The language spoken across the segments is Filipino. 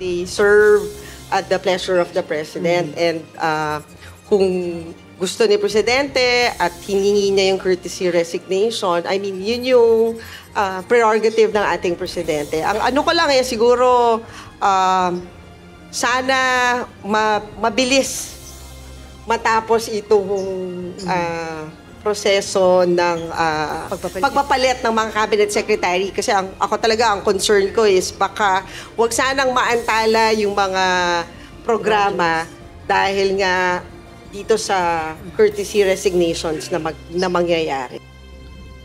they serve at the pleasure of the President. And kung gusto ni Presidente at hiningi niya yung courtesy resignation, I mean, yun yung prerogative ng ating Presidente. Ang ano ko lang siguro, sana mabilis matapos itong proseso ng pagpapalit ng mga cabinet secretary, kasi ako talaga ang concern ko is baka wag sanang maantala yung mga programa dahil nga dito sa courtesy resignations na mangyayari.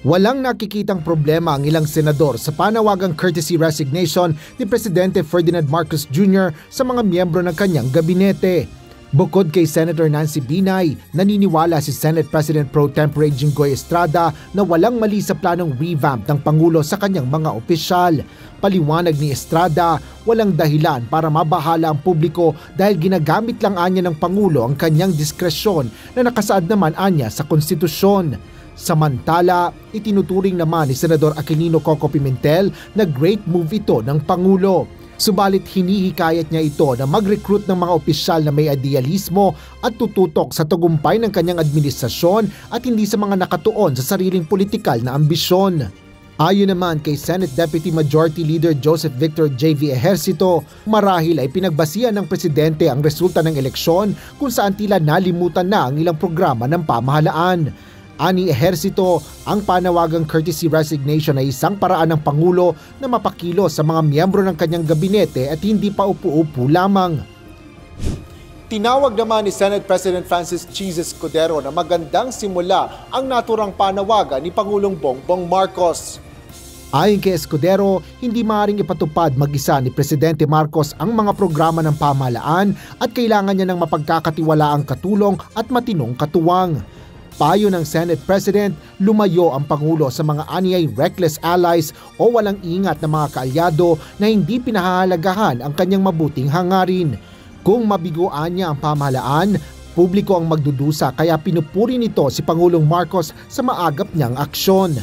Walang nakikitang problema ang ilang senador sa panawagang courtesy resignation ni Presidente Ferdinand Marcos Jr. sa mga miyembro ng kanyang gabinete. Bukod kay Senator Nancy Binay, naniniwala si Senate President Pro Tempore Jinggoy Estrada na walang mali sa planong revamp ng Pangulo sa kanyang mga opisyal. Paliwanag ni Estrada, walang dahilan para mabahala ang publiko dahil ginagamit lang anya ng Pangulo ang kanyang diskresyon na nakasaad naman anya sa konstitusyon. Samantala, itinuturing naman ni Senador Aquilino Coco Pimentel na great move ito ng Pangulo. Subalit hinihikayat niya ito na mag-recruit ng mga opisyal na may idealismo at tututok sa tagumpay ng kanyang administrasyon at hindi sa mga nakatuon sa sariling politikal na ambisyon. Ayon naman kay Senate Deputy Majority Leader Joseph Victor J.V. Ejercito, marahil ay pinagbasihan ng Presidente ang resulta ng eleksyon kung saan tila nalimutan na ang ilang programa ng pamahalaan. Ani Ejercito, ang panawagang courtesy resignation ay isang paraan ng Pangulo na mapakilos sa mga miyembro ng kanyang gabinete at hindi pa upo-upo lamang. Tinawag naman ni Senate President Francis Cheese Escudero na magandang simula ang naturang panawagan ni Pangulong Bongbong Marcos. Ayon kay Escudero, hindi maaaring ipatupad mag-isa ni Presidente Marcos ang mga programa ng pamahalaan at kailangan niya ng mapagkakatiwalaang katulong at matinong katuwang. Payo ng Senate President, lumayo ang Pangulo sa mga anyay reckless allies o walang ingat na mga kaalyado na hindi pinahahalagahan ang kanyang mabuting hangarin. Kung mabiguan niya ang pamahalaan, publiko ang magdudusa kaya pinupuri nito si Pangulong Marcos sa maagap niyang aksyon.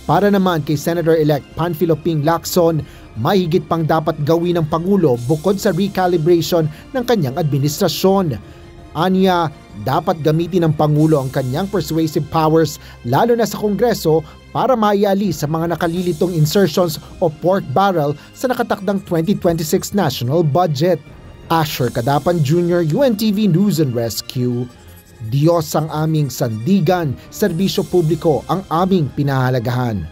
Para naman kay Senator-elect Panfilo Ping Lacson, mahigit pang dapat gawin ng Pangulo bukod sa recalibration ng kanyang administrasyon. Anya, dapat gamitin ng Pangulo ang kanyang persuasive powers lalo na sa Kongreso para maialis sa mga nakalilitong insertions o pork barrel sa nakatakdang 2026 national budget. Asher Cadapan Jr., UNTV News and Rescue. Diyos ang aming sandigan, serbisyo publiko ang aming pinahalagahan.